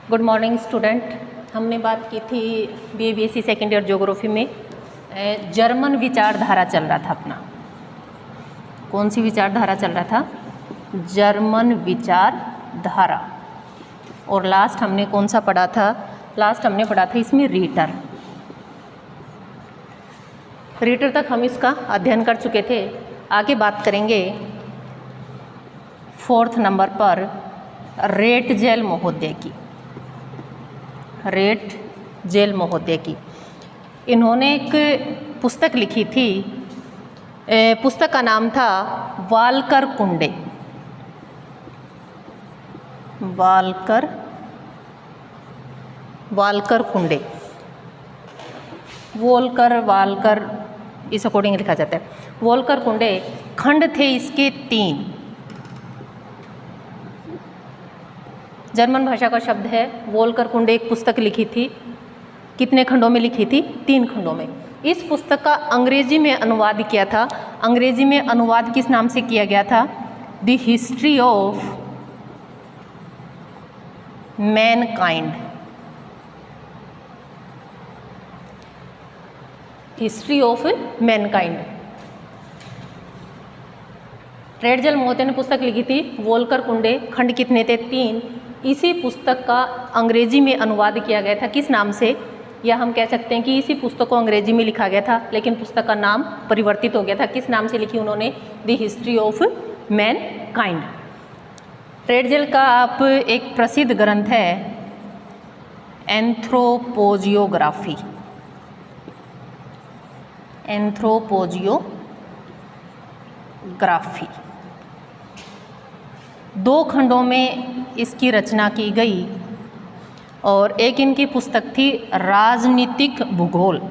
Good morning student. हमने बात की थी BA-BSc सेकेंड ईयर ज्योग्राफी में जर्मन विचारधारा चल रहा था अपना। कौन सी विचारधारा चल रहा था? जर्मन विचारधारा। और लास्ट हमने कौन सा पढ़ा था? लास्ट हमने पढ़ा था इसमें रीटर तक हम इसका अध्ययन कर चुके थे। आगे बात करेंगे 4th नंबर पर रेटजेल महोदय की। इन्होंने एक पुस्तक लिखी थी। पुस्तक का नाम था वाल्कर कुंडे। वाल्कर इस अकॉर्डिंग लिखा जाता है। वाल्कर कुंडे। खंड थे इसके 3। जर्मन भाषा का शब्द है। वाल्कर कुंडे एक पुस्तक लिखी थी। कितने खंडों में लिखी थी? 3 खंडों में। इस पुस्तक का अंग्रेजी में अनुवाद किया था। अंग्रेजी में अनुवाद किस नाम से किया गया था? The history of Mankind. History of Mankind. Ratzel महोदय ने पुस्तक लिखी थी। वाल्कर कुंडे। खंड कितने थे? 3। इसी पुस्तक का अंग्रेजी में अनुवाद किया गया था। किस नाम से? या हम कह सकते हैं कि इसी पुस्तक को अंग्रेजी में लिखा गया था, लेकिन पुस्तक का नाम परिवर्तित हो गया था। किस नाम से लिखी उन्होंने? The history of Mankind. Ratzel का आप एक प्रसिद्ध ग्रंथ है एंथ्रोपोजियोग्राफी। 2 खंडों में इसकी रचना की गई और एक इनकी पुस्तक थी राजनीतिक भूगोल।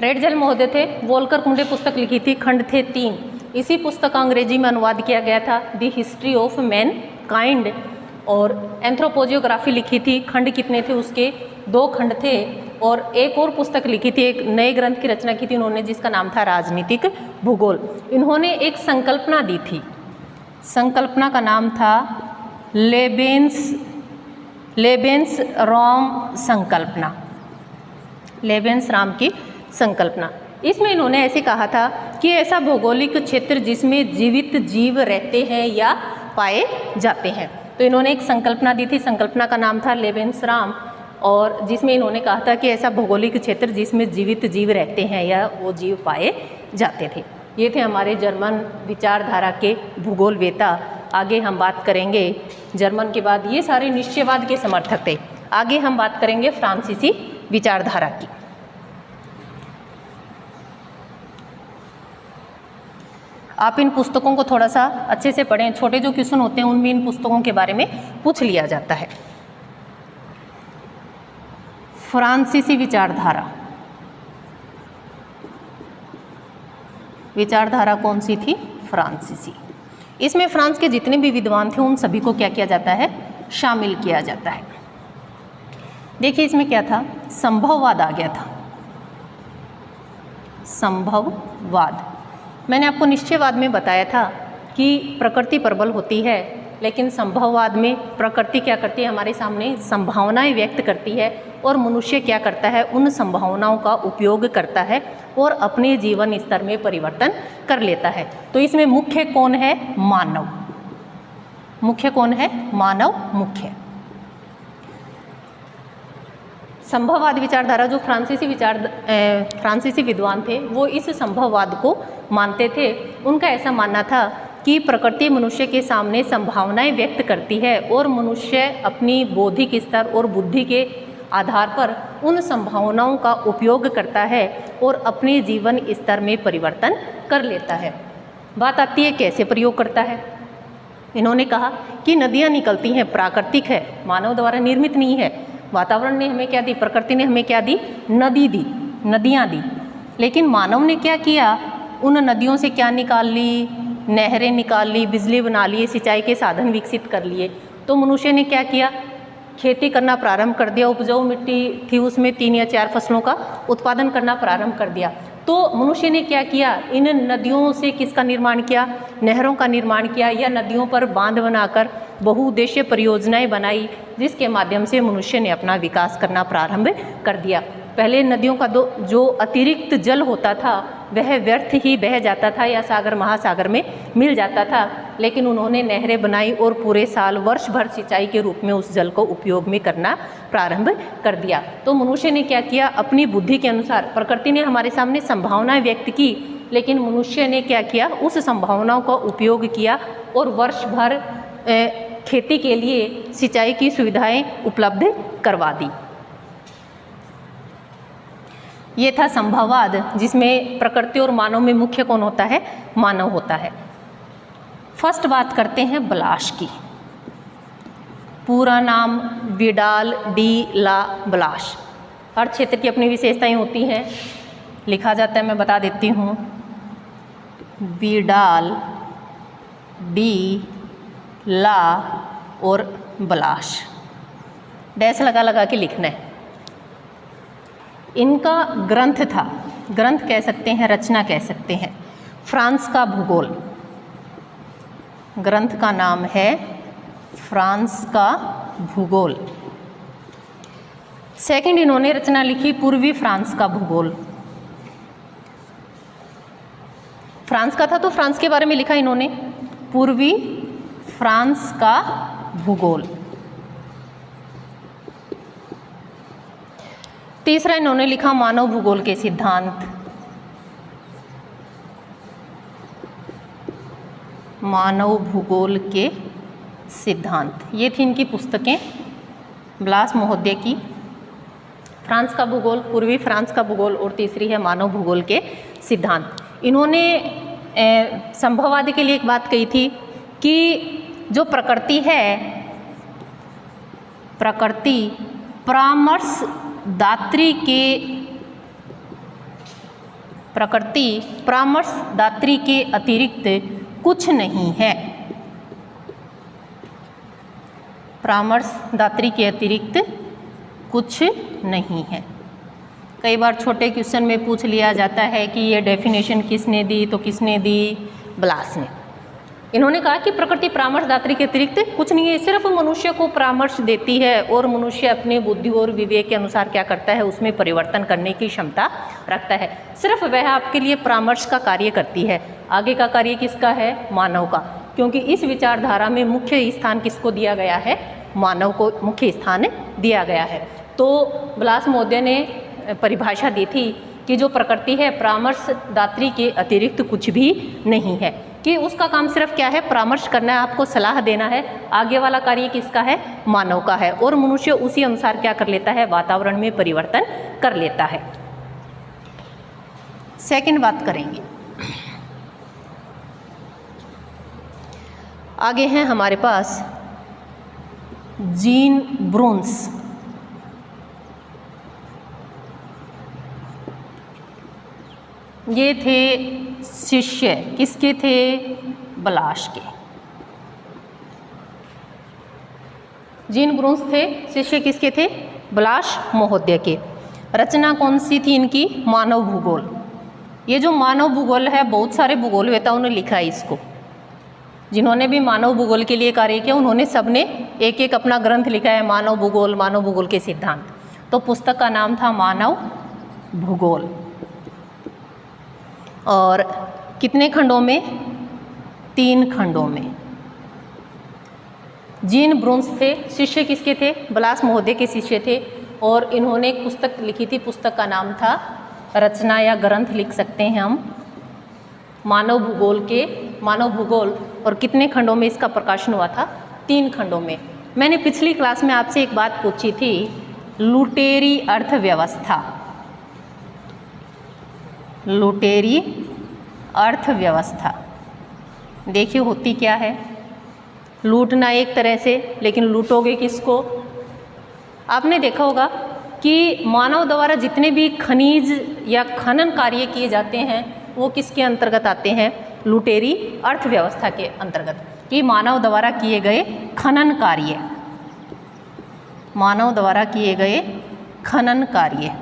रेटजेल महोदय थे। वाल्कर कुंडे पुस्तक लिखी थी। खंड थे 3। इसी पुस्तक का अंग्रेजी में अनुवाद किया गया था द हिस्ट्री ऑफ मैनकाइंड। और एंथ्रोपोजियोग्राफी लिखी थी। खंड कितने थे उसके? 2 खंड थे। और एक और पुस्तक लिखी थी, एक नए ग्रंथ की रचना की थी उन्होंने, जिसका नाम था राजनीतिक भूगोल। इन्होंने एक संकल्पना दी थी। संकल्पना का नाम था लेबेंस राम संकल्पना। लेबेंस राम की संकल्पना। इसमें इन्होंने ऐसे कहा था कि ऐसा भौगोलिक क्षेत्र जिसमें जीवित जीव रहते हैं या पाए जाते हैं। तो इन्होंने एक संकल्पना दी थी। संकल्पना का नाम था लेबेंस राम, और जिसमें इन्होंने कहा था कि ऐसा भौगोलिक क्षेत्र जिसमें जीवित जीव रहते हैं या वो जीव पाए जाते थे। ये थे हमारे जर्मन विचारधारा के भूगोलवेता। आगे हम बात करेंगे जर्मन के बाद ये सारे निश्चयवाद के समर्थक थे। आगे हम बात करेंगे फ्रांसीसी विचारधारा की। आप इन पुस्तकों को थोड़ा सा अच्छे से पढ़ें। छोटे जो क्वेश्चन होते हैं उनमें इन पुस्तकों के बारे में पूछ लिया जाता है। फ्रांसीसी विचारधारा कौन सी थी? फ्रांसीसी। इसमें फ्रांस के जितने भी विद्वान थे उन सभी को क्या किया जाता है? शामिल किया जाता है। देखिए इसमें क्या था? संभववाद आ गया था। संभववाद। मैंने आपको निश्चयवाद में बताया था कि प्रकृति प्रबल होती है, लेकिन संभववाद में प्रकृति क्या करती है? हमारे सामने संभावनाएं व्यक्त करती है और मनुष्य क्या करता है? उन संभावनाओं का उपयोग करता है और अपने जीवन स्तर में परिवर्तन कर लेता है। तो इसमें मुख्य कौन है? मानव। मुख्य कौन है? मानव मुख्य। संभववाद विचारधारा जो फ्रांसीसी विद्वान थे वो इस संभववाद को मानते थे। उनका ऐसा मानना था कि प्रकृति मनुष्य के सामने संभावनाएं व्यक्त करती है और मनुष्य अपनी बौद्धिक स्तर और बुद्धि के आधार पर उन संभावनाओं का उपयोग करता है और अपने जीवन स्तर में परिवर्तन कर लेता है। बात आती है कैसे प्रयोग करता है। इन्होंने कहा कि नदियाँ निकलती हैं, प्राकृतिक है, मानव द्वारा निर्मित नहीं है। वातावरण ने हमें क्या दी? प्रकृति ने हमें क्या दी? नदी दी, नदियाँ दी। लेकिन मानव ने क्या किया? उन नदियों से क्या निकाल ली? नहरें निकाल ली, बिजली बना ली, सिंचाई के साधन विकसित कर लिए। तो मनुष्य ने क्या किया? खेती करना प्रारंभ कर दिया। उपजाऊ मिट्टी थी उसमें 3 या 4 फसलों का उत्पादन करना प्रारंभ कर दिया। तो मनुष्य ने क्या किया, इन नदियों से किसका निर्माण किया, नहरों का निर्माण किया, या नदियों पर बांध बनाकर बहुउद्देशीय परियोजनाएं बनाई, जिसके माध्यम से मनुष्य ने अपना विकास करना प्रारंभ कर दिया। पहले नदियों का जो अतिरिक्त जल होता था वह व्यर्थ ही बह जाता था या सागर महासागर में मिल जाता था, लेकिन उन्होंने नहरें बनाई और पूरे साल वर्ष भर सिंचाई के रूप में उस जल को उपयोग में करना प्रारंभ कर दिया। तो मनुष्य ने क्या किया, अपनी बुद्धि के अनुसार, प्रकृति ने हमारे सामने संभावनाएं व्यक्त की, लेकिन मनुष्य ने क्या किया, उस संभावनाओं का उपयोग किया और वर्ष भर खेती के लिए सिंचाई की सुविधाएं उपलब्ध करवा दी। ये था संभववाद, जिसमें प्रकृति और मानव में मुख्य कौन होता है, मानव होता है। फर्स्ट बात करते हैं ब्लाश की। पूरा नाम विडाल डी ला ब्लाश। हर क्षेत्र की अपनी विशेषताएं होती हैं, लिखा जाता है, मैं बता देती हूँ। विडाल डी ला और ब्लाश, डैश लगा लगा के लिखना है। इनका ग्रंथ था, ग्रंथ कह सकते हैं, रचना कह सकते हैं, फ्रांस का भूगोल। ग्रंथ का नाम है फ्रांस का भूगोल। सेकंड इन्होंने रचना लिखी पूर्वी फ्रांस का भूगोल। फ्रांस का था तो फ्रांस के बारे में लिखा इन्होंने, पूर्वी फ्रांस का भूगोल। तीसरा इन्होंने लिखा मानव भूगोल के सिद्धांत। मानव भूगोल के सिद्धांत, ये थी इनकी पुस्तकें ब्लास महोदय की। फ्रांस का भूगोल, पूर्वी फ्रांस का भूगोल, और तीसरी है मानव भूगोल के सिद्धांत। इन्होंने संभववाद के लिए एक बात कही थी कि जो प्रकृति है, प्रकृति परामर्शदात्री के, प्रकृति परामर्शदात्री के अतिरिक्त कुछ नहीं है। परामर्शदात्री के अतिरिक्त कुछ नहीं है। कई बार छोटे क्वेश्चन में पूछ लिया जाता है कि ये डेफिनेशन किसने दी, तो किसने दी, ब्लास ने। इन्होंने कहा कि प्रकृति परामर्शदात्री के अतिरिक्त कुछ नहीं है, सिर्फ मनुष्य को परामर्श देती है और मनुष्य अपने बुद्धि और विवेक के अनुसार क्या करता है, उसमें परिवर्तन करने की क्षमता रखता है। सिर्फ वह आपके लिए परामर्श का कार्य करती है। आगे का कार्य किसका है, मानव का, क्योंकि इस विचारधारा में मुख्य स्थान किसको दिया गया है, मानव को मुख्य स्थान दिया गया है। तो ब्लास महोदय ने परिभाषा दी थी कि जो प्रकृति है परामर्शदात्री के अतिरिक्त कुछ भी नहीं है, कि उसका काम सिर्फ क्या है, परामर्श करना है, आपको सलाह देना है। आगे वाला कार्य किसका है, मानव का है, और मनुष्य उसी अनुसार क्या कर लेता है, वातावरण में परिवर्तन कर लेता है। सेकंड बात करेंगे, आगे हैं हमारे पास जीन ब्रून्स। ये थे शिष्य, किसके थे, ब्लाश के। जीन ब्रून्स थे, शिष्य किसके थे, ब्लाश महोदय के। रचना कौन सी थी इनकी, मानव भूगोल। ये जो मानव भूगोल है, बहुत सारे भूगोलवेताओं ने लिखा है इसको। जिन्होंने भी मानव भूगोल के लिए कार्य किया, उन्होंने सबने एक एक अपना ग्रंथ लिखा है, मानव भूगोल, मानव भूगोल के सिद्धांत। तो पुस्तक का नाम था मानव भूगोल। और कितने खंडों में, 3 खंडों में। जीन ब्रून्स थे, शिष्य किसके थे, ब्लास महोदय के शिष्य थे, और इन्होंने एक पुस्तक लिखी थी। पुस्तक का नाम था, रचना या ग्रंथ लिख सकते हैं हम, मानव भूगोल के, मानव भूगोल। और कितने खंडों में इसका प्रकाशन हुआ था, 3 खंडों में। मैंने पिछली क्लास में आपसे एक बात पूछी थी, लुटेरी अर्थव्यवस्था। लुटेरी अर्थव्यवस्था देखिए होती क्या है, लूटना एक तरह से, लेकिन लूटोगे किसको। आपने देखा होगा कि मानव द्वारा जितने भी खनिज या खनन कार्य किए जाते हैं वो किसके अंतर्गत आते हैं, लुटेरी अर्थव्यवस्था के अंतर्गत। कि मानव द्वारा किए गए खनन कार्य, मानव द्वारा किए गए खनन कार्य,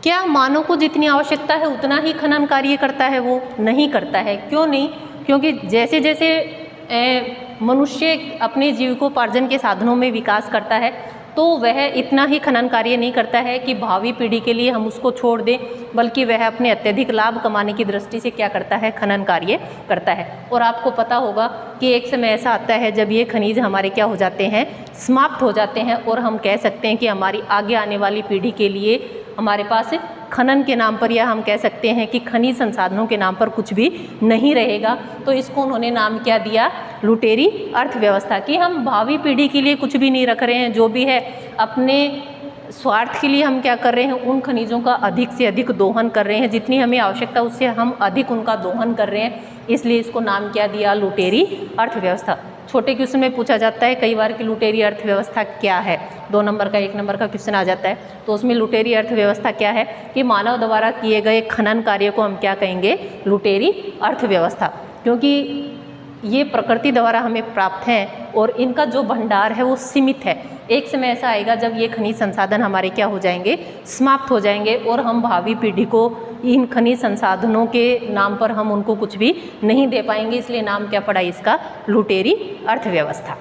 क्या मानव को जितनी आवश्यकता है उतना ही खनन कार्य करता है? वो नहीं करता है। क्यों नहीं? क्योंकि जैसे जैसे मनुष्य अपने जीविकोपार्जन के साधनों में विकास करता है तो वह इतना ही खनन कार्य नहीं करता है कि भावी पीढ़ी के लिए हम उसको छोड़ दें, बल्कि वह अपने अत्यधिक लाभ कमाने की दृष्टि से क्या करता है? खनन कार्य करता है। और आपको पता होगा कि एक समय ऐसा आता है जब ये खनिज हमारे क्या हो जाते हैं? समाप्त हो जाते हैं, और हम कह सकते हैं कि हमारी आगे आने वाली पीढ़ी के लिए हमारे पास खनन के नाम पर, या हम कह सकते हैं कि खनिज संसाधनों के नाम पर कुछ भी नहीं रहेगा। तो इसको उन्होंने नाम क्या दिया? लुटेरी अर्थव्यवस्था। कि हम भावी पीढ़ी के लिए कुछ भी नहीं रख रहे हैं, जो भी है अपने स्वार्थ के लिए हम क्या कर रहे हैं? उन खनिजों का अधिक से अधिक दोहन कर रहे हैं, जितनी हमें आवश्यकता उससे हम अधिक उनका दोहन कर रहे हैं। इसलिए इसको नाम क्या दिया? लुटेरी अर्थव्यवस्था। छोटे क्वेश्चन में पूछा जाता है कई बार कि लुटेरी अर्थव्यवस्था क्या है? 2 नंबर का 1 नंबर का क्वेश्चन आ जाता है, तो उसमें लुटेरी अर्थव्यवस्था क्या है? कि मानव द्वारा किए गए खनन कार्य को हम क्या कहेंगे? लुटेरी अर्थव्यवस्था। क्योंकि ये प्रकृति द्वारा हमें प्राप्त हैं और इनका जो भंडार है वो सीमित है। एक समय ऐसा आएगा जब ये खनिज संसाधन हमारे क्या हो जाएंगे? समाप्त हो जाएंगे, और हम भावी पीढ़ी को इन खनिज संसाधनों के नाम पर हम उनको कुछ भी नहीं दे पाएंगे। इसलिए नाम क्या पड़ा इसका? लुटेरी अर्थव्यवस्था।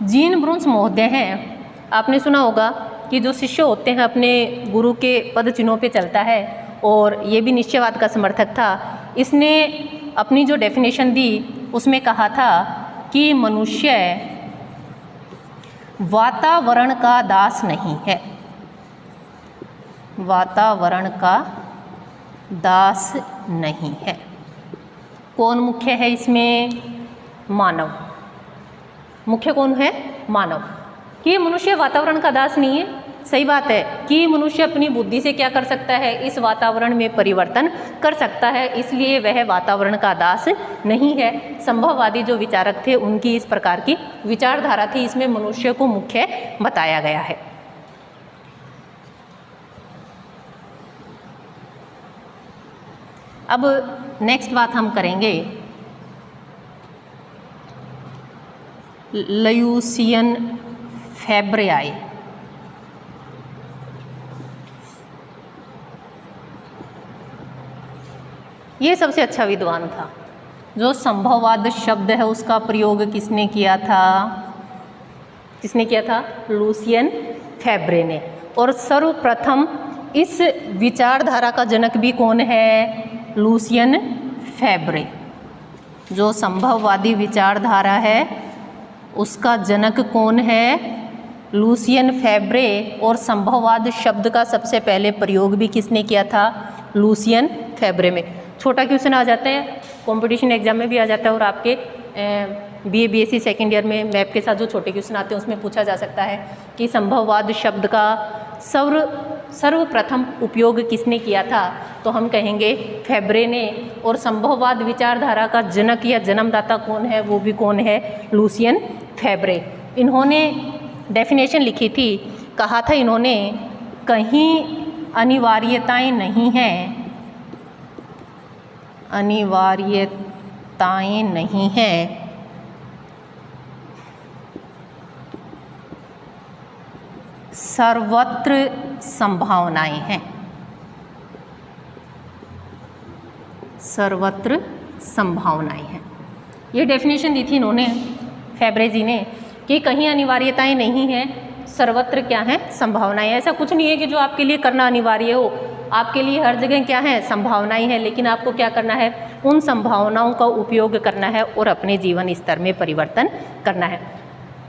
जीन ब्रुन्स महोदय हैं, आपने सुना होगा कि जो शिष्य होते हैं अपने गुरु के पद चिन्हों पे चलता है, और ये भी निश्चयवाद का समर्थक था। इसने अपनी जो डेफिनेशन दी उसमें कहा था कि मनुष्य वातावरण का दास नहीं है। वातावरण का दास नहीं है। कौन मुख्य है इसमें? मानव। मुख्य कौन है? मानव। कि मनुष्य वातावरण का दास नहीं है, सही बात है कि मनुष्य अपनी बुद्धि से क्या कर सकता है? इस वातावरण में परिवर्तन कर सकता है, इसलिए वह वातावरण का दास नहीं है। संभववादी जो विचारक थे उनकी इस प्रकार की विचारधारा थी, इसमें मनुष्य को मुख्य बताया गया है। अब नेक्स्ट बात हम करेंगे लयूसियन फैब्रेआई। ये सबसे अच्छा विद्वान था। जो संभववाद शब्द है उसका प्रयोग किसने किया था? किसने किया था? लूसियन फैब्रे ने। और सर्वप्रथम इस विचारधारा का जनक भी कौन है? लूसियन फैब्रे। जो संभववादी विचारधारा है उसका जनक कौन है? लूसियन फैब्रे। और संभववाद शब्द का सबसे पहले प्रयोग भी किसने किया था? लूसियन फैब्रे में। छोटा क्वेश्चन आ जाता है, कंपटीशन एग्जाम में भी आ जाता है, और आपके BA BSc सेकेंड ईयर में मैप के साथ जो छोटे क्वेश्चन आते हैं उसमें पूछा जा सकता है कि संभववाद शब्द का सर्वप्रथम उपयोग किसने किया था? तो हम कहेंगे फैब्रे ने। और संभववाद विचारधारा का जनक या जन्मदाता कौन है? वो भी कौन है? लूसियन फैब्रे। इन्होंने डेफिनेशन लिखी थी, कहा था इन्होंने कहीं अनिवार्यताएं नहीं हैं, अनिवार्यताएं नहीं हैं, सर्वत्र संभावनाएं हैं। सर्वत्र संभावनाएं हैं। ये डेफिनेशन दी थी इन्होंने, फैब्रे जी ने, कि कहीं अनिवार्यताएं नहीं हैं, सर्वत्र क्या है? संभावनाएं। ऐसा कुछ नहीं है कि जो आपके लिए करना अनिवार्य हो, आपके लिए हर जगह क्या है? संभावनाएं हैं, लेकिन आपको क्या करना है? उन संभावनाओं का उपयोग करना है और अपने जीवन स्तर में परिवर्तन करना है।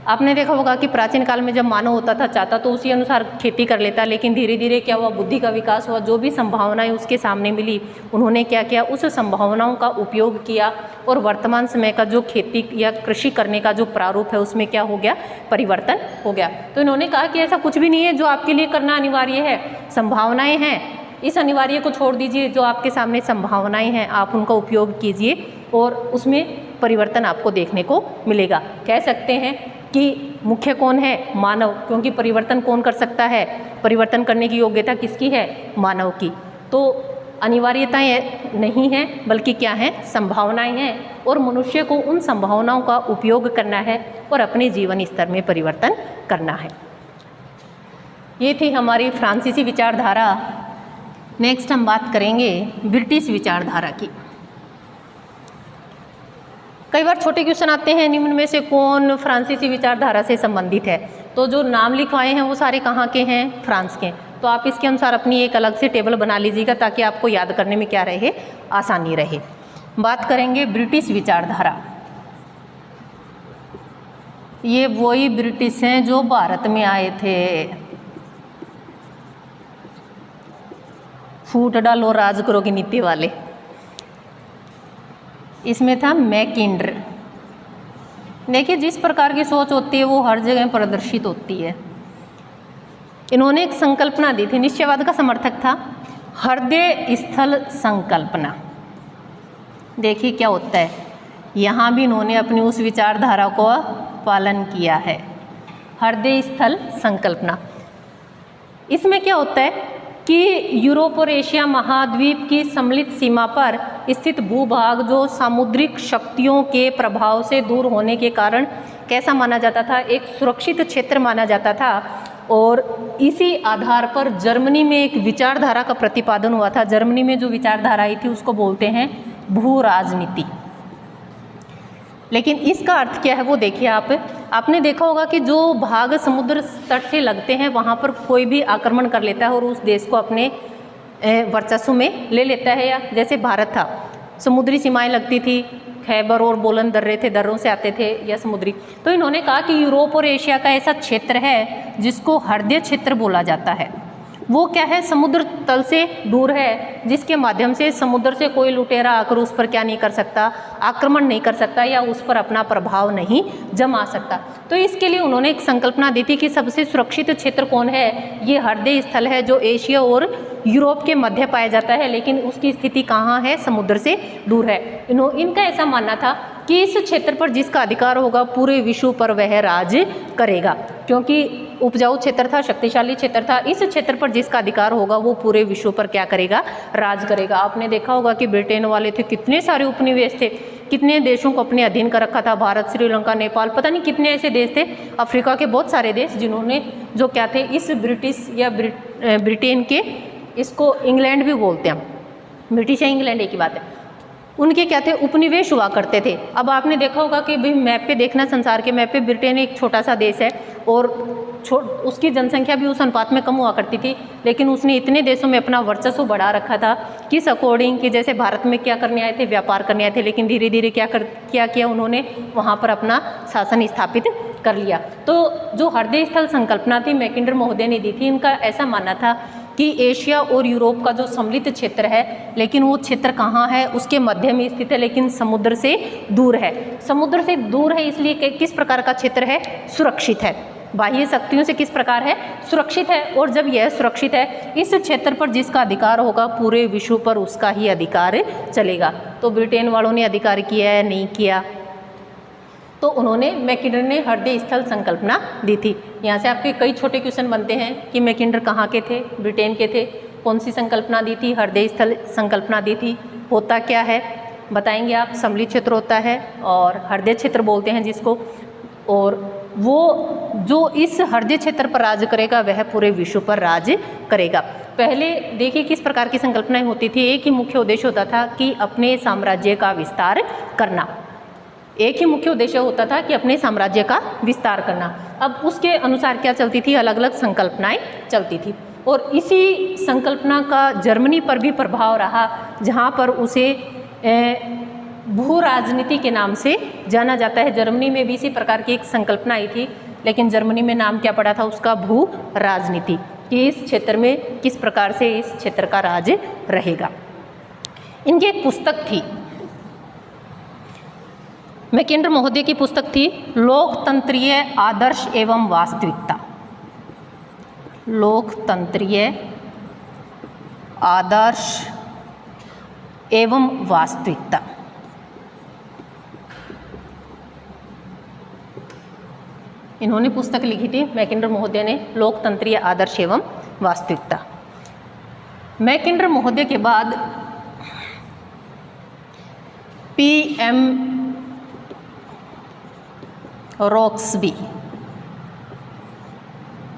आपने देखा होगा कि प्राचीन काल में जब मानव होता था, चाहता तो उसी अनुसार खेती कर लेता, लेकिन धीरे धीरे क्या हुआ? बुद्धि का विकास हुआ। जो भी संभावनाएं उसके सामने मिली, उन्होंने क्या किया? उस संभावनाओं का उपयोग किया, और वर्तमान समय का जो खेती या कृषि करने का जो प्रारूप है उसमें क्या हो गया? परिवर्तन हो गया। तो इन्होंने कहा कि ऐसा कुछ भी नहीं है जो आपके लिए करना अनिवार्य है, संभावनाएं हैं, इस अनिवार्य को छोड़ दीजिए, जो आपके सामने संभावनाएं हैं आप उनका उपयोग कीजिए और उसमें परिवर्तन आपको देखने को मिलेगा। कह सकते हैं कि मुख्य कौन है? मानव, क्योंकि परिवर्तन कौन कर सकता है? परिवर्तन करने की योग्यता किसकी है? मानव की। तो अनिवार्यताएं नहीं हैं, बल्कि क्या हैं? संभावनाएं हैं, और मनुष्य को उन संभावनाओं का उपयोग करना है और अपने जीवन स्तर में परिवर्तन करना है। ये थी हमारी फ्रांसीसी विचारधारा। नेक्स्ट हम बात करेंगे ब्रिटिश विचारधारा की। कई बार छोटे क्वेश्चन आते हैं, निम्न में से कौन फ्रांसीसी विचारधारा से संबंधित है। तो जो नाम लिखवाए हैं वो सारे कहाँ के हैं, फ्रांस के। तो आप इसके अनुसार अपनी एक अलग से टेबल बना लीजिएगा ताकि आपको याद करने में क्या रहे, आसानी रहे। बात करेंगे ब्रिटिश विचारधारा। ये वही ब्रिटिश हैं जो भारत में आए थे। फूट डालो राज करो की नीति वाले। इसमें था मैकिंडर। देखिए, जिस प्रकार की सोच होती है वो हर जगह प्रदर्शित होती है। इन्होंने एक संकल्पना दी थी, निश्चयवाद का समर्थक था, हृदय स्थल संकल्पना। देखिए क्या होता है, यहाँ भी इन्होंने अपनी उस विचारधारा को पालन किया है, हृदय स्थल संकल्पना। इसमें क्या होता है कि यूरोप और एशिया महाद्वीप की सम्मिलित सीमा पर स्थित भूभाग जो सामुद्रिक शक्तियों के प्रभाव से दूर होने के कारण कैसा माना जाता था, एक सुरक्षित क्षेत्र माना जाता था। और इसी आधार पर जर्मनी में एक विचारधारा का प्रतिपादन हुआ था। जर्मनी में जो विचारधारा आई थी उसको बोलते हैं भू राजनीति। लेकिन इसका अर्थ क्या है वो देखिए आपने देखा होगा कि जो भाग समुद्र तट से लगते हैं वहाँ पर कोई भी आक्रमण कर लेता है और उस देश को अपने वर्चस्व में ले लेता है। या जैसे भारत था, समुद्री सीमाएं लगती थी, खैबर और बोलन दर्रे थे, दर्रों से आते थे या समुद्री। तो इन्होंने कहा कि यूरोप और एशिया का ऐसा क्षेत्र है जिसको हृदय क्षेत्र बोला जाता है। वो क्या है, समुद्र तल से दूर है, जिसके माध्यम से समुद्र से कोई लुटेरा आकर उस पर क्या नहीं कर सकता, आक्रमण नहीं कर सकता या उस पर अपना प्रभाव नहीं जमा सकता। तो इसके लिए उन्होंने एक संकल्पना दी थी कि सबसे सुरक्षित क्षेत्र कौन है, ये हृदय स्थल है जो एशिया और यूरोप के मध्य पाया जाता है, लेकिन उसकी स्थिति कहाँ है, समुद्र से दूर है। इनका ऐसा मानना था कि इस क्षेत्र पर जिसका अधिकार होगा पूरे विश्व पर वह राज करेगा, क्योंकि उपजाऊ क्षेत्र था, शक्तिशाली क्षेत्र था। इस क्षेत्र पर जिसका अधिकार होगा वो पूरे विश्व पर क्या करेगा, राज करेगा। आपने देखा होगा कि ब्रिटेन वाले थे, कितने सारे उपनिवेश थे, कितने देशों को अपने अधीन कर रखा था, भारत, श्रीलंका, नेपाल, पता नहीं कितने ऐसे देश थे, अफ्रीका के बहुत सारे देश, जिन्होंने जो क्या थे इस ब्रिटिश या ब्रिटेन के, इसको इंग्लैंड भी बोलते हैं, ब्रिटिश या इंग्लैंड एक ही बात है, उनके क्या थे, उपनिवेश हुआ करते थे। अब आपने देखा होगा कि भाई मैप पे देखना, संसार के मैप पे ब्रिटेन एक छोटा सा देश है और उसकी जनसंख्या भी उस अनुपात में कम हुआ करती थी, लेकिन उसने इतने देशों में अपना वर्चस्व बढ़ा रखा था किस अकॉर्डिंग कि जैसे भारत में क्या करने आए थे, व्यापार करने आए थे, लेकिन धीरे धीरे क्या किया उन्होंने, वहाँ पर अपना शासन स्थापित कर लिया। तो जो हृदय स्थल संकल्पना थी मैकिंडर महोदय ने दी थी, इनका ऐसा मानना था कि एशिया और यूरोप का जो सम्मिलित क्षेत्र है, लेकिन वो क्षेत्र कहाँ है, उसके मध्य में स्थित है, लेकिन समुद्र से दूर है। समुद्र से दूर है इसलिए किस प्रकार का क्षेत्र है, सुरक्षित है, बाह्य शक्तियों से किस प्रकार है, सुरक्षित है। और जब यह सुरक्षित है, इस क्षेत्र पर जिसका अधिकार होगा पूरे विश्व पर उसका ही अधिकार चलेगा। तो ब्रिटेन वालों ने अधिकार किया है, नहीं किया, तो उन्होंने मैकिंडर ने हृदय स्थल संकल्पना दी थी। यहाँ से आपके कई छोटे क्वेश्चन बनते हैं कि मैकिंडर कहाँ के थे, ब्रिटेन के थे, कौन सी संकल्पना दी थी, हृदय स्थल संकल्पना दी थी, होता क्या है बताएंगे आप, सम्मिलित क्षेत्र होता है और हृदय क्षेत्र बोलते हैं जिसको, और वो जो इस हृदय क्षेत्र पर राज करेगा वह पूरे विश्व पर राज करेगा। पहले देखिए किस प्रकार की संकल्पनाएं होती थी, एक ही मुख्य उद्देश्य होता था कि अपने साम्राज्य का विस्तार करना, एक ही मुख्य उद्देश्य होता था कि अपने साम्राज्य का विस्तार करना। अब उसके अनुसार क्या चलती थी, अलग अलग संकल्पनाएं चलती थी, और इसी संकल्पना का जर्मनी पर भी प्रभाव रहा, जहाँ पर उसे भू राजनीति के नाम से जाना जाता है। जर्मनी में भी इसी प्रकार की एक संकल्पना आई थी, लेकिन जर्मनी में नाम क्या पड़ा था उसका, भू राजनीति, कि इस क्षेत्र में किस प्रकार से इस क्षेत्र का राज रहेगा। इनकी एक पुस्तक थी, मैकिंडर महोदय की पुस्तक थी लोकतंत्रीय आदर्श एवं वास्तविकता, लोकतंत्रीय आदर्श एवं वास्तविकता। इन्होंने पुस्तक लिखी थी मैकिंडर महोदय ने, लोकतंत्रीय आदर्श एवं वास्तविकता। मैकिंडर महोदय के बाद PM रॉक्सबी,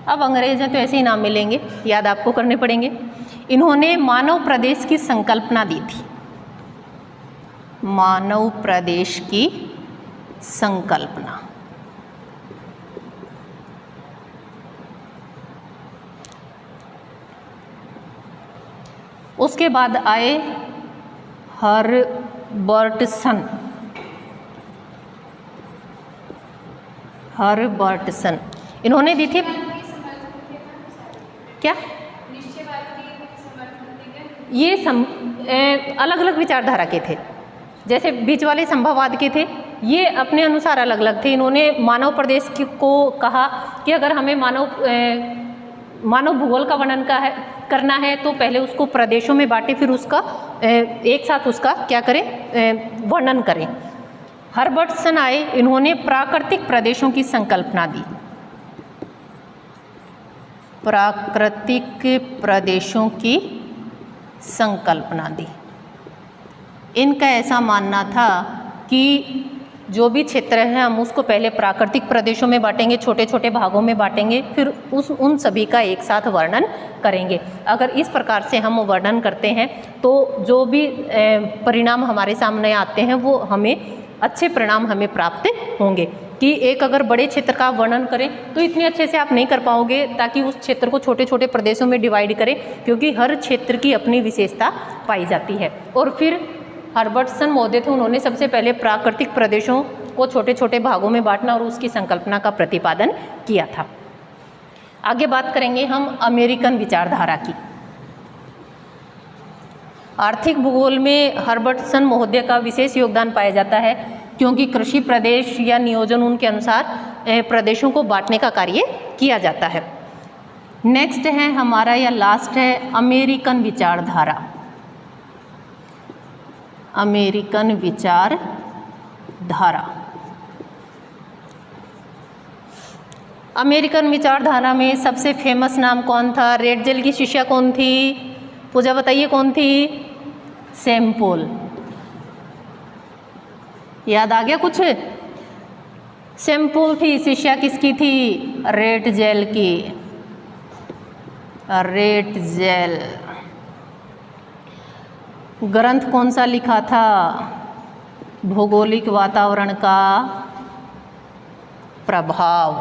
अब अंग्रेज हैं तो ऐसे ही नाम मिलेंगे, याद आपको करने पड़ेंगे। इन्होंने मानव प्रदेश की संकल्पना दी थी, मानव प्रदेश की संकल्पना। उसके बाद आए हर्बर्टसन। हर्बर्टसन इन्होंने दी थी क्या? ये अलग अलग विचारधारा के थे। जैसे बीच वाले संभववाद के थे, ये अपने अनुसार अलग अलग थे। इन्होंने मानव प्रदेश को कहा कि अगर हमें मानव भूगोल का वर्णन करना है तो पहले उसको प्रदेशों में बांटे, फिर उसका एक साथ उसका क्या करें, वर्णन करें। हर्बर्टसन आए, इन्होंने प्राकृतिक प्रदेशों की संकल्पना दी। प्राकृतिक प्रदेशों की संकल्पना दी। इनका ऐसा मानना था कि जो भी क्षेत्र है हम उसको पहले प्राकृतिक प्रदेशों में बांटेंगे, छोटे छोटे भागों में बांटेंगे, फिर उन सभी का एक साथ वर्णन करेंगे। अगर इस प्रकार से हम वर्णन करते हैं तो जो भी परिणाम हमारे सामने आते हैं वो हमें अच्छे परिणाम हमें प्राप्त होंगे। कि एक अगर बड़े क्षेत्र का वर्णन करें तो इतने अच्छे से आप नहीं कर पाओगे, ताकि उस क्षेत्र को छोटे छोटे प्रदेशों में डिवाइड करें, क्योंकि हर क्षेत्र की अपनी विशेषता पाई जाती है। और फिर हर्बर्टसन महोदय थे, उन्होंने सबसे पहले प्राकृतिक प्रदेशों को छोटे छोटे भागों में बांटना और उसकी संकल्पना का प्रतिपादन किया था। आगे बात करेंगे हम अमेरिकन विचारधारा की। आर्थिक भूगोल में हर्बर्टसन महोदय का विशेष योगदान पाया जाता है, क्योंकि कृषि प्रदेश या नियोजन उनके अनुसार प्रदेशों को बांटने का कार्य किया जाता है। नेक्स्ट है हमारा या लास्ट है अमेरिकन विचारधारा। अमेरिकन विचारधारा। अमेरिकन विचारधारा में सबसे फेमस नाम कौन था? रेडजेल की शिष्या कौन थी? पूजा बताइए कौन थी? सैमपोल। याद आ गया कुछ? सैमपोल थी। शिष्या किसकी थी? रेडजेल की। रेडजेल। ग्रंथ कौन सा लिखा था? भौगोलिक वातावरण का प्रभाव।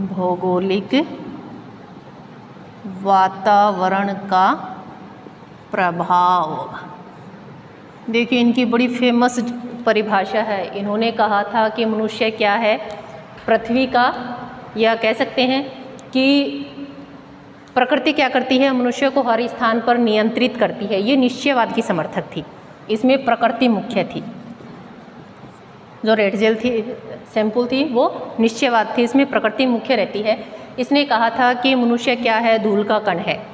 भौगोलिक वातावरण का प्रभाव। देखिए इनकी बड़ी फेमस परिभाषा है। इन्होंने कहा था कि मनुष्य क्या है? पृथ्वी का, या कह सकते हैं कि प्रकृति क्या करती है? मनुष्य को हर स्थान पर नियंत्रित करती है। ये निश्चयवाद की समर्थक थी, इसमें प्रकृति मुख्य थी। जो रेडजेल थी, सैमपोल थी, वो निश्चयवाद थी, इसमें प्रकृति मुख्य रहती है। इसने कहा था कि मनुष्य क्या है? धूल का कण है।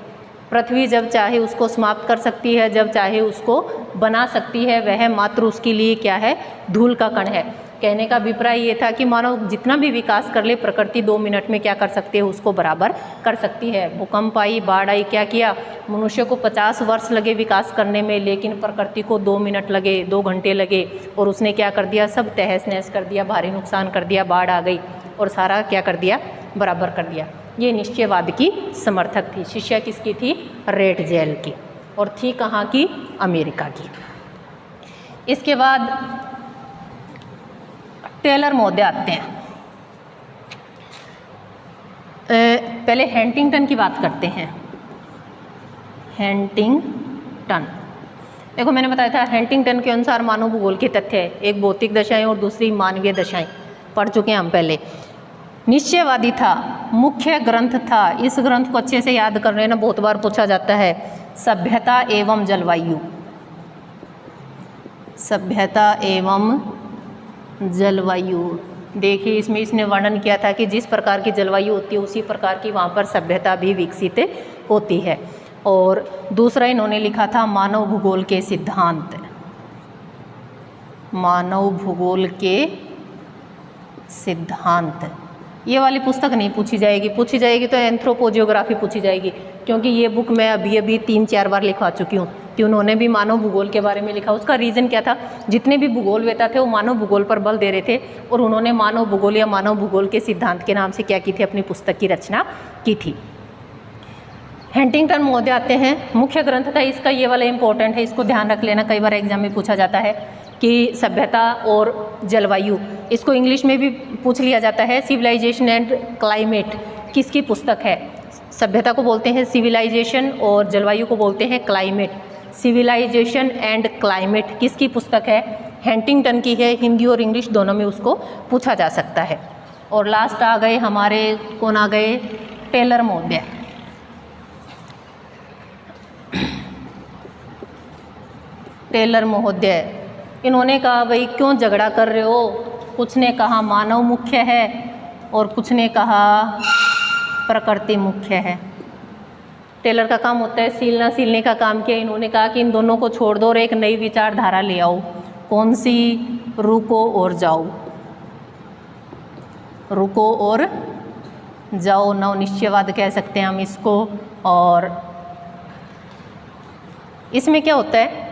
पृथ्वी जब चाहे उसको समाप्त कर सकती है, जब चाहे उसको बना सकती है। वह मात्र उसके लिए क्या है? धूल का कण है। कहने का अभिप्राय ये था कि मानव जितना भी विकास कर ले, प्रकृति 2 मिनट में क्या कर सकती है? उसको बराबर कर सकती है। भूकंप आई, बाढ़ आई, क्या किया? मनुष्य को 50 वर्ष लगे विकास करने में, लेकिन प्रकृति को 2 मिनट लगे, 2 घंटे लगे, और उसने क्या कर दिया? सब तहस नहस कर दिया, भारी नुकसान कर दिया। बाढ़ आ गई और सारा क्या कर दिया? बराबर कर दिया। ये निश्चयवाद की समर्थक थी। शिष्या किसकी थी? रेडजेल की। और थी कहाँ की? अमेरिका की। इसके बाद टेलर महोदय आते हैं। पहले हंटिंगटन की बात करते हैं। हंटिंगटन, देखो मैंने बताया था हंटिंगटन के अनुसार मानव भूगोल के तथ्य है, एक भौतिक दशाएं और दूसरी मानवीय दशाएं, पढ़ चुके हैं हम पहले। निश्चयवादी था, मुख्य ग्रंथ था। इस ग्रंथ को अच्छे से याद कर लेना, बहुत बार पूछा जाता है। सभ्यता एवं जलवायु। सभ्यता एवं जलवायु। देखिए इसमें इसने वर्णन किया था कि जिस प्रकार की जलवायु होती है उसी प्रकार की वहाँ पर सभ्यता भी विकसित होती है। और दूसरा इन्होंने लिखा था मानव भूगोल के सिद्धांत। मानव भूगोल के सिद्धांत। ये वाली पुस्तक नहीं पूछी जाएगी तो एंथ्रोपोजियोग्राफी पूछी जाएगी, क्योंकि ये बुक मैं अभी 3-4 बार लिखवा चुकी हूँ। कि उन्होंने भी मानव भूगोल के बारे में लिखा। उसका रीज़न क्या था, जितने भी भूगोलवेता थे वो मानव भूगोल पर बल दे रहे थे और उन्होंने मानव भूगोल या मानव भूगोल के सिद्धांत के नाम से क्या की थी, अपनी पुस्तक की रचना की थी। हंटिंगटन महोदय आते हैं, मुख्य ग्रंथ था इसका, ये वाला इंपॉर्टेंट है, इसको ध्यान रख लेना, कई बार एग्जाम में पूछा जाता है कि सभ्यता और जलवायु, इसको इंग्लिश में भी पूछ लिया जाता है। सिविलाइजेशन एंड क्लाइमेट किसकी पुस्तक है? सभ्यता को बोलते हैं सिविलाइजेशन और जलवायु को बोलते हैं क्लाइमेट। सिविलाइजेशन एंड क्लाइमेट किसकी पुस्तक है? हंटिंगटन की है। हिंदी और इंग्लिश दोनों में उसको पूछा जा सकता है। और लास्ट आ गए हमारे, कौन आ गए? टेलर महोदय। टेलर महोदय, इन्होंने कहा भाई क्यों झगड़ा कर रहे हो? कुछ ने कहा मानव मुख्य है और कुछ ने कहा प्रकृति मुख्य है। टेलर का काम होता है सीलना, सीलने का काम किया। इन्होंने कहा कि इन दोनों को छोड़ दो और एक नई विचारधारा ले आओ। कौन सी? रुको और जाओ। रुको और जाओ, नवनिश्चयवाद कह सकते हैं हम इसको। और इसमें क्या होता है,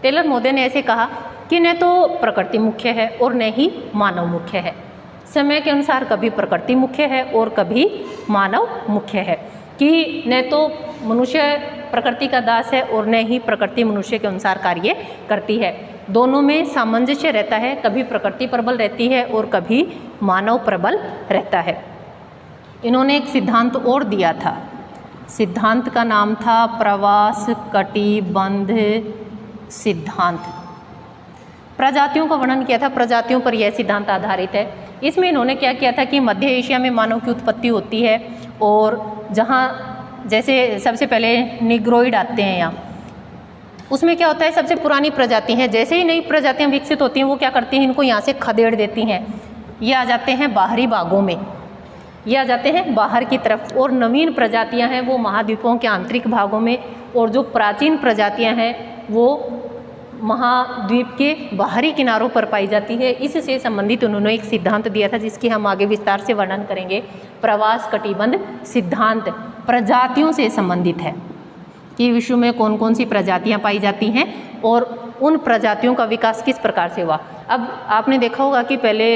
टेलर महोदय ने ऐसे कहा कि न तो प्रकृति मुख्य है और न ही मानव मुख्य है। समय के अनुसार कभी प्रकृति मुख्य है और कभी मानव मुख्य है, कि न तो मनुष्य प्रकृति का दास है और न ही प्रकृति मनुष्य के अनुसार कार्य करती है। दोनों में सामंजस्य रहता है, कभी प्रकृति प्रबल रहती है और कभी मानव प्रबल रहता है। इन्होंने एक सिद्धांत और दिया था, सिद्धांत का नाम था प्रवास कटिबंध सिद्धांत। प्रजातियों का वर्णन किया था, प्रजातियों पर यह सिद्धांत आधारित है। इसमें इन्होंने क्या किया था कि मध्य एशिया में मानव की उत्पत्ति होती है और जहाँ जैसे सबसे पहले निग्रोइड आते हैं यहाँ, उसमें क्या होता है, सबसे पुरानी प्रजाति हैं, जैसे ही नई प्रजातियाँ विकसित होती हैं वो क्या करती हैं, इनको यहाँ से खदेड़ देती हैं। ये आ जाते हैं बाहरी भागों में, ये आ जाते हैं बाहर की तरफ, और नवीन प्रजातियाँ हैं वो महाद्वीपों के आंतरिक भागों में, और जो प्राचीन प्रजातियाँ हैं वो महाद्वीप के बाहरी किनारों पर पाई जाती है। इससे संबंधित उन्होंने एक सिद्धांत दिया था जिसकी हम आगे विस्तार से वर्णन करेंगे। प्रवास कटिबंध सिद्धांत प्रजातियों से संबंधित है कि विश्व में कौन कौन सी प्रजातियां पाई जाती हैं और उन प्रजातियों का विकास किस प्रकार से हुआ। अब आपने देखा होगा कि पहले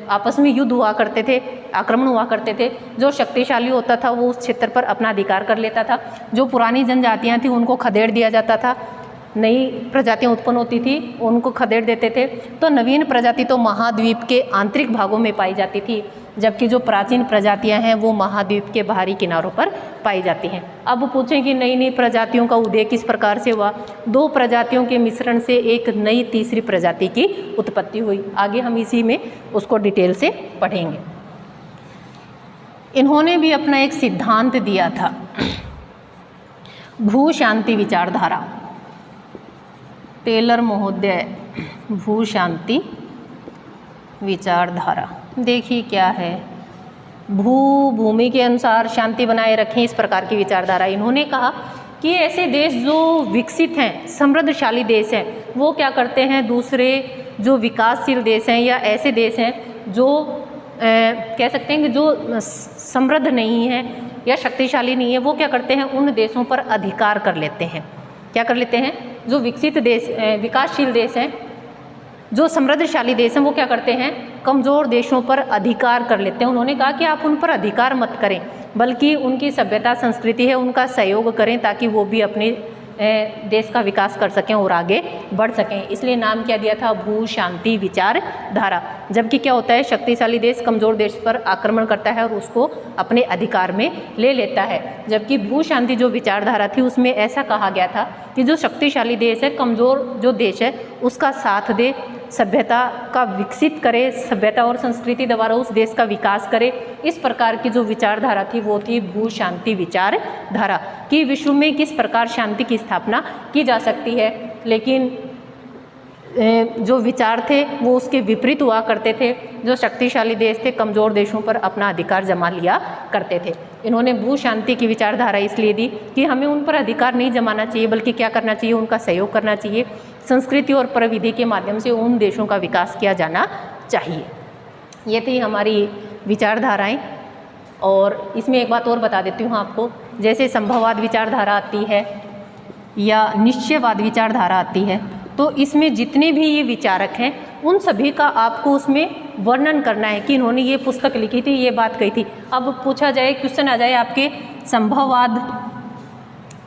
आपस में युद्ध हुआ करते थे, आक्रमण हुआ करते थे। जो शक्तिशाली होता था वो उस क्षेत्र पर अपना अधिकार कर लेता था, जो पुरानी जनजातियां थी उनको खदेड़ दिया जाता था, नई प्रजातियां उत्पन्न होती थी उनको खदेड़ देते थे। तो नवीन प्रजाति तो महाद्वीप के आंतरिक भागों में पाई जाती थी, जबकि जो प्राचीन प्रजातियां हैं वो महाद्वीप के बाहरी किनारों पर पाई जाती हैं। अब पूछें कि नई नई प्रजातियों का उदय किस प्रकार से हुआ। दो प्रजातियों के मिश्रण से एक नई तीसरी प्रजाति की उत्पत्ति हुई। आगे हम इसी में उसको डिटेल से पढ़ेंगे। इन्होंने भी अपना एक सिद्धांत दिया था, भू शांति विचारधारा। टेलर महोदय, भू शांति विचारधारा। देखिए क्या है, भूमि के अनुसार शांति बनाए रखें, इस प्रकार की विचारधारा। इन्होंने कहा कि ऐसे देश जो विकसित हैं, समृद्धशाली देश हैं, वो क्या करते हैं, दूसरे जो विकासशील देश हैं या ऐसे देश हैं जो कह सकते हैं कि जो समृद्ध नहीं है या शक्तिशाली नहीं है, वो क्या करते हैं, उन देशों पर अधिकार कर लेते हैं। क्या कर लेते हैं, जो विकसित देश, विकासशील देश हैं, जो समृद्धशाली देश हैं, वो क्या करते हैं, कमज़ोर देशों पर अधिकार कर लेते हैं। उन्होंने कहा कि आप उन पर अधिकार मत करें, बल्कि उनकी सभ्यता संस्कृति है उनका सहयोग करें, ताकि वो भी अपने देश का विकास कर सकें और आगे बढ़ सकें। इसलिए नाम क्या दिया था, भू शांति विचारधारा। जबकि क्या होता है, शक्तिशाली देश कमज़ोर देश पर आक्रमण करता है और उसको अपने अधिकार में ले लेता है। जबकि भू शांति जो विचारधारा थी उसमें ऐसा कहा गया था कि जो शक्तिशाली देश है, कमज़ोर जो देश है उसका साथ दे, सभ्यता का विकसित करे, सभ्यता और संस्कृति द्वारा उस देश का विकास करे। इस प्रकार की जो विचारधारा थी वो थी भू शांति विचारधारा, कि विश्व में किस प्रकार शांति की स्थापना की जा सकती है। लेकिन जो विचार थे वो उसके विपरीत हुआ करते थे। जो शक्तिशाली देश थे कमज़ोर देशों पर अपना अधिकार जमा लिया करते थे। इन्होंने भू शांति की विचारधारा इसलिए दी कि हमें उन पर अधिकार नहीं जमाना चाहिए, बल्कि क्या करना चाहिए, उनका सहयोग करना चाहिए। संस्कृति और प्रविधि के माध्यम से उन देशों का विकास किया जाना चाहिए। ये थी हमारी विचारधाराएं। और इसमें एक बात और बता देती हूँ आपको, जैसे संभववाद विचारधारा आती है, या निश्चयवाद विचारधारा आती है, तो इसमें जितने भी ये विचारक हैं उन सभी का आपको उसमें वर्णन करना है कि इन्होंने ये पुस्तक लिखी थी, ये बात कही थी। अब पूछा जाए, क्वेश्चन आ जाए आपके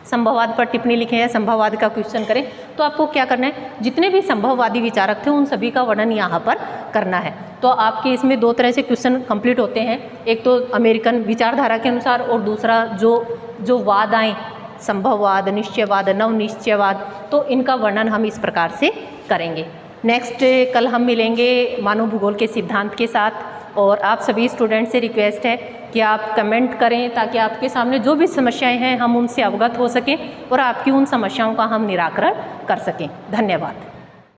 संभववाद पर टिप्पणी लिखें या संभववाद का क्वेश्चन करें, तो आपको क्या करना है, जितने भी संभववादी विचारक थे उन सभी का वर्णन यहाँ पर करना है। तो आपके इसमें दो तरह से क्वेश्चन कंप्लीट होते हैं, एक तो अमेरिकन विचारधारा के अनुसार और दूसरा जो वाद आए, संभववाद, निश्चयवाद, नवनिश्चयवाद, तो इनका वर्णन हम इस प्रकार से करेंगे। नेक्स्ट कल हम मिलेंगे मानव भूगोल के सिद्धांत के साथ, और आप सभी स्टूडेंट से रिक्वेस्ट है कि आप कमेंट करें ताकि आपके सामने जो भी समस्याएं हैं हम उनसे अवगत हो सकें और आपकी उन समस्याओं का हम निराकरण कर सकें। धन्यवाद।